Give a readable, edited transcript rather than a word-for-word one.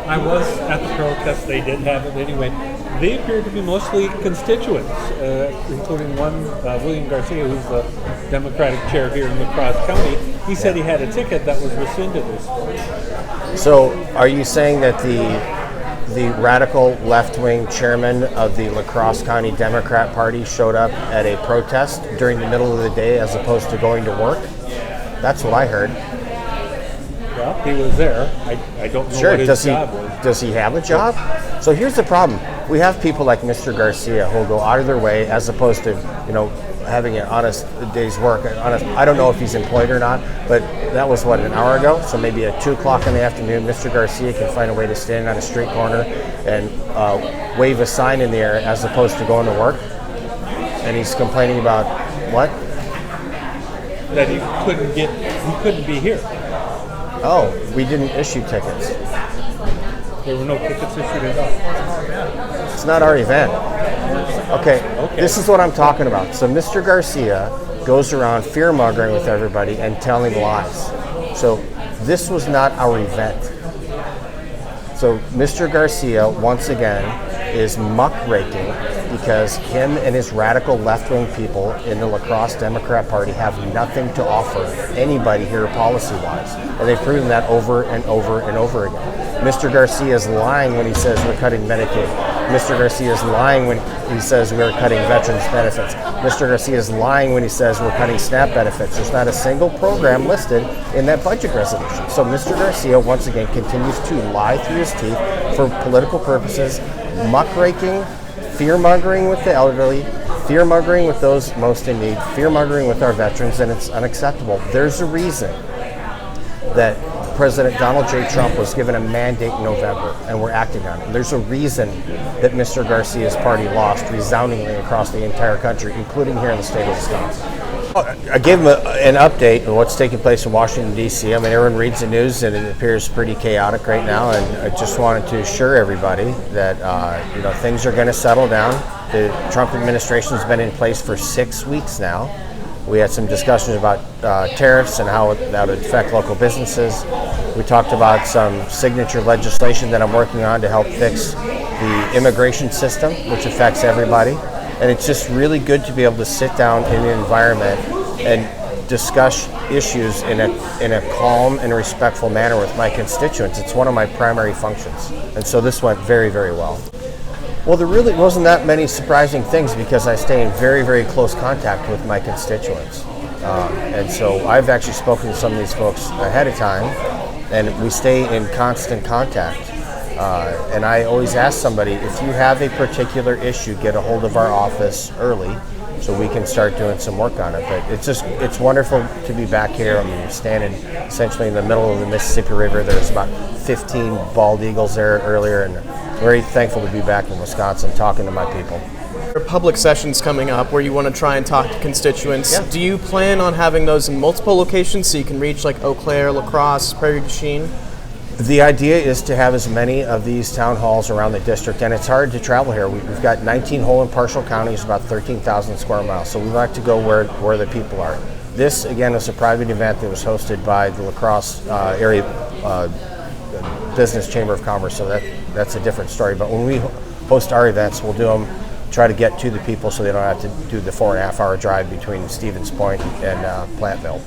I was at the protest. They did have it anyway. They appeared to be mostly constituents, including one, William Garcia, who's the Democratic chair here in La Crosse County. He said he had a ticket that was rescinded recently. So are you saying that the radical left-wing chairman of the La Crosse County Democrat Party showed up at a protest during the middle of the day as opposed to going to work? That's what I heard. Well, he was there. I don't know what his job was. Does he have a job? So here's the problem. We have people like Mr. Garcia who will go out of their way as opposed to, having an honest day's work. I don't know if he's employed or not, but that was, an hour ago? So maybe at 2 o'clock in the afternoon, Mr. Garcia can find a way to stand on a street corner and wave a sign in the air as opposed to going to work. And he's complaining about what? That he couldn't be here. Oh, we didn't issue tickets. There were no tickets issued at all. It's not our event. Okay, this is what I'm talking about. So Mr. Garcia goes around fear-mongering with everybody and telling lies. So this was not our event. So Mr. Garcia, once again, is muckraking because him and his radical left-wing people in the La Crosse Democrat Party have nothing to offer anybody here policy-wise. And they've proven that over and over and over again. Mr. Garcia is lying when he says we're cutting Medicaid. Mr. Garcia is lying when he says we're cutting veterans benefits. Mr. Garcia is lying when he says we're cutting SNAP benefits. There's not a single program listed in that budget resolution. So Mr. Garcia, once again, continues to lie through his teeth for political purposes, muckraking, fear-mongering with the elderly, fear-mongering with those most in need, fear-mongering with our veterans, and it's unacceptable. There's a reason that President Donald J. Trump was given a mandate in November, and we're acting on it. There's a reason that Mr. Garcia's party lost resoundingly across the entire country, including here in the state of Wisconsin. I gave him an update on what's taking place in Washington, D.C. I mean, everyone reads the news, and it appears pretty chaotic right now, and I just wanted to assure everybody that things are going to settle down. The Trump administration has been in place for 6 weeks now. We had some discussions about tariffs and how that would affect local businesses. We talked about some signature legislation that I'm working on to help fix the immigration system, which affects everybody. And it's just really good to be able to sit down in an environment and discuss issues in a calm and respectful manner with my constituents. It's one of my primary functions. And so this went very, very well. Well, there really wasn't that many surprising things because I stay in very, very close contact with my constituents. And so I've actually spoken to some of these folks ahead of time, and we stay in constant contact. And I always ask somebody, if you have a particular issue, get a hold of our office early so we can start doing some work on it. But it's wonderful to be back here. I mean, standing essentially in the middle of the Mississippi River. There's about 15 bald eagles there earlier, and very thankful to be back in Wisconsin talking to my people. There are public sessions coming up where you want to try and talk to constituents. Yeah. Do you plan on having those in multiple locations so you can reach like Eau Claire, La Crosse, Prairie du Chien? The idea is to have as many of these town halls around the district, and it's hard to travel here. We've got 19 whole and partial counties, about 13,000 square miles, so we like to go where the people are. This, again, is a private event that was hosted by the La Crosse area Business Chamber of Commerce, so that's a different story. But when we host our events, we'll do them, try to get to the people so they don't have to do the 4.5-hour drive between Stevens Point and Plantville.